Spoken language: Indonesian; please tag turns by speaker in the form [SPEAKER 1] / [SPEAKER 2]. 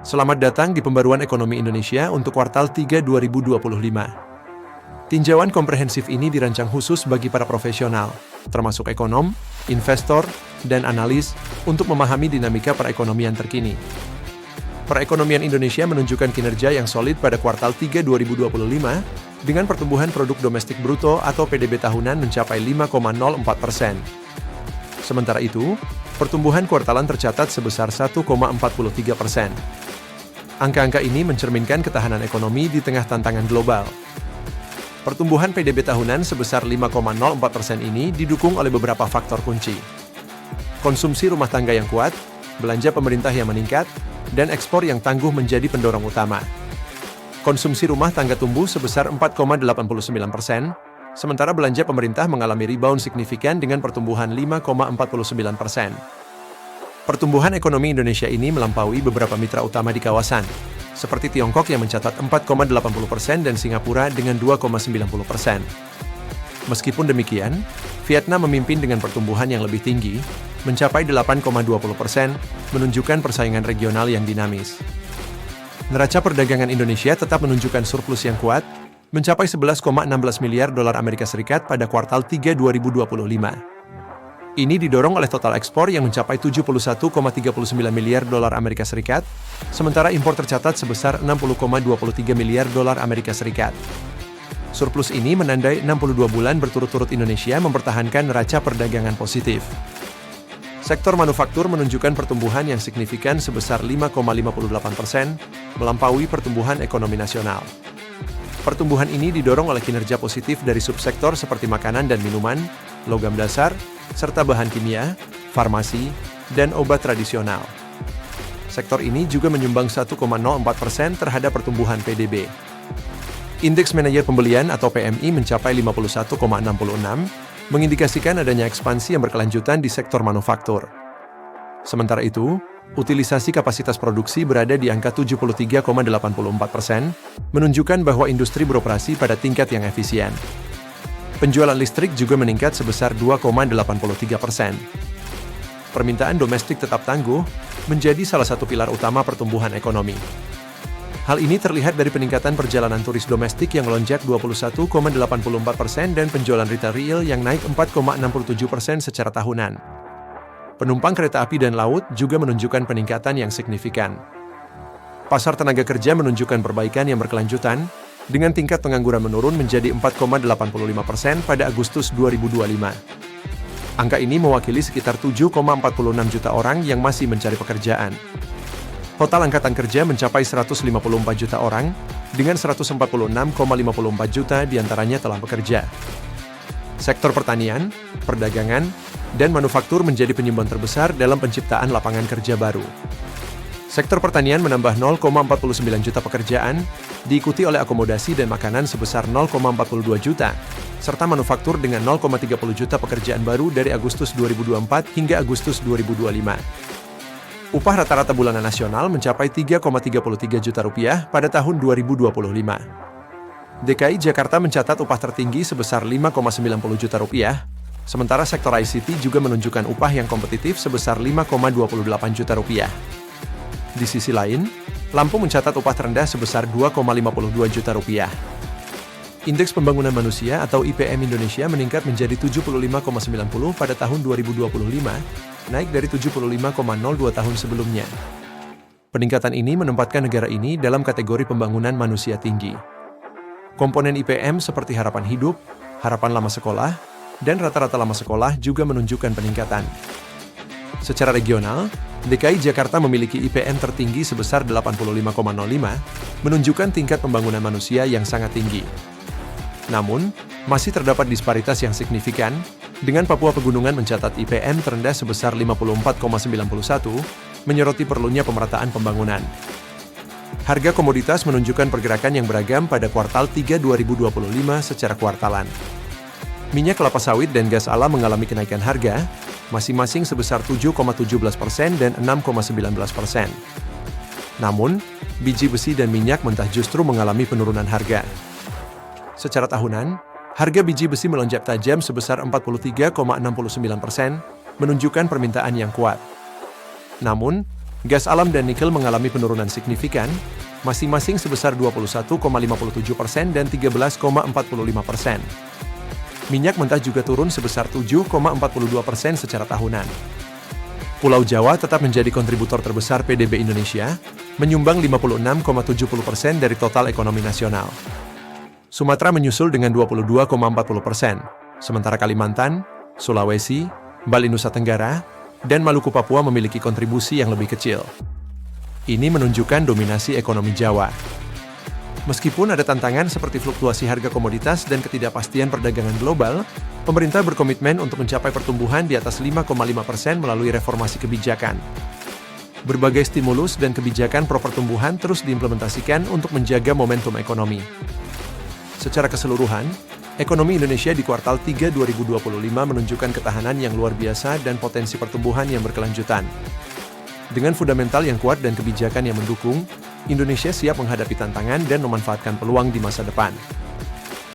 [SPEAKER 1] Selamat datang di Pembaruan Ekonomi Indonesia untuk kuartal 3 2025. Tinjauan komprehensif ini dirancang khusus bagi para profesional, termasuk ekonom, investor, dan analis, untuk memahami dinamika perekonomian terkini. Perekonomian Indonesia menunjukkan kinerja yang solid pada kuartal 3 2025, dengan pertumbuhan produk domestik bruto atau PDB tahunan mencapai 5,04%. Sementara itu, pertumbuhan kuartalan tercatat sebesar 1,43%. Angka-angka ini mencerminkan ketahanan ekonomi di tengah tantangan global. Pertumbuhan PDB tahunan sebesar 5,04% ini didukung oleh beberapa faktor kunci. Konsumsi rumah tangga yang kuat, belanja pemerintah yang meningkat, dan ekspor yang tangguh menjadi pendorong utama. Konsumsi rumah tangga tumbuh sebesar 4,89%, sementara belanja pemerintah mengalami rebound signifikan dengan pertumbuhan 5,49%. Pertumbuhan ekonomi Indonesia ini melampaui beberapa mitra utama di kawasan, seperti Tiongkok yang mencatat 4,80% dan Singapura dengan 2,90%. Meskipun demikian, Vietnam memimpin dengan pertumbuhan yang lebih tinggi, mencapai 8,20%, menunjukkan persaingan regional yang dinamis. Neraca perdagangan Indonesia tetap menunjukkan surplus yang kuat, mencapai 11,16 miliar dolar Amerika Serikat pada kuartal 3 2025. Ini didorong oleh total ekspor yang mencapai 71,39 miliar dolar Amerika Serikat, sementara impor tercatat sebesar 60,23 miliar dolar Amerika Serikat. Surplus ini menandai 62 bulan berturut-turut Indonesia mempertahankan neraca perdagangan positif. Sektor manufaktur menunjukkan pertumbuhan yang signifikan sebesar 5,58%, melampaui pertumbuhan ekonomi nasional. Pertumbuhan ini didorong oleh kinerja positif dari subsektor seperti makanan dan minuman, logam dasar, serta bahan kimia, farmasi, dan obat tradisional. Sektor ini juga menyumbang 1,04% terhadap pertumbuhan PDB. Indeks Manajer Pembelian atau PMI mencapai 51,66, mengindikasikan adanya ekspansi yang berkelanjutan di sektor manufaktur. Sementara itu, utilisasi kapasitas produksi berada di angka 73,84%, menunjukkan bahwa industri beroperasi pada tingkat yang efisien. Penjualan listrik juga meningkat sebesar 2,83%. Permintaan domestik tetap tangguh, menjadi salah satu pilar utama pertumbuhan ekonomi. Hal ini terlihat dari peningkatan perjalanan turis domestik yang melonjak 21,84% dan penjualan retail real yang naik 4,67% secara tahunan. Penumpang kereta api dan laut juga menunjukkan peningkatan yang signifikan. Pasar tenaga kerja menunjukkan perbaikan yang berkelanjutan, dengan tingkat pengangguran menurun menjadi 4,85% pada Agustus 2025. Angka ini mewakili sekitar 7,46 juta orang yang masih mencari pekerjaan. Total angkatan kerja mencapai 154 juta orang, dengan 146,54 juta diantaranya telah bekerja. Sektor pertanian, perdagangan, dan manufaktur menjadi penyumbang terbesar dalam penciptaan lapangan kerja baru. Sektor pertanian menambah 0,49 juta pekerjaan, diikuti oleh akomodasi dan makanan sebesar 0,42 juta, serta manufaktur dengan 0,30 juta pekerjaan baru dari Agustus 2024 hingga Agustus 2025. Upah rata-rata bulanan nasional mencapai 3,33 juta rupiah pada tahun 2025. DKI Jakarta mencatat upah tertinggi sebesar 5,90 juta rupiah, sementara sektor ICT juga menunjukkan upah yang kompetitif sebesar 5,28 juta rupiah. Di sisi lain, Lampung mencatat upah terendah sebesar 2,52 juta rupiah. Indeks Pembangunan Manusia atau IPM Indonesia meningkat menjadi 75,90 pada tahun 2025, naik dari 75,02 tahun sebelumnya. Peningkatan ini menempatkan negara ini dalam kategori pembangunan manusia tinggi. Komponen IPM seperti harapan hidup, harapan lama sekolah, dan rata-rata lama sekolah juga menunjukkan peningkatan. Secara regional, DKI Jakarta memiliki IPM tertinggi sebesar 85,05, menunjukkan tingkat pembangunan manusia yang sangat tinggi. Namun, masih terdapat disparitas yang signifikan, dengan Papua Pegunungan mencatat IPM terendah sebesar 54,91, menyoroti perlunya pemerataan pembangunan. Harga komoditas menunjukkan pergerakan yang beragam pada kuartal 3 2025 secara kuartalan. Minyak kelapa sawit dan gas alam mengalami kenaikan harga, masing-masing sebesar 7,17% dan 6,19%. Namun, biji besi dan minyak mentah justru mengalami penurunan harga. Secara tahunan, harga biji besi melonjak tajam sebesar 43,69%, menunjukkan permintaan yang kuat. Namun, Gas alam dan nikel mengalami penurunan signifikan, masing-masing sebesar 21,57% dan 13,45%. Minyak mentah juga turun sebesar 7,42% secara tahunan. Pulau Jawa tetap menjadi kontributor terbesar PDB Indonesia, menyumbang 56,70% dari total ekonomi nasional. Sumatera menyusul dengan 22,40%, sementara Kalimantan, Sulawesi, Bali Nusa Tenggara, dan Maluku Papua memiliki kontribusi yang lebih kecil. Ini menunjukkan dominasi ekonomi Jawa. Meskipun ada tantangan seperti fluktuasi harga komoditas dan ketidakpastian perdagangan global, pemerintah berkomitmen untuk mencapai pertumbuhan di atas 5,5% melalui reformasi kebijakan. Berbagai stimulus dan kebijakan pro-pertumbuhan terus diimplementasikan untuk menjaga momentum ekonomi. Secara keseluruhan, ekonomi Indonesia di kuartal 3 2025 menunjukkan ketahanan yang luar biasa dan potensi pertumbuhan yang berkelanjutan. Dengan fundamental yang kuat dan kebijakan yang mendukung, Indonesia siap menghadapi tantangan dan memanfaatkan peluang di masa depan.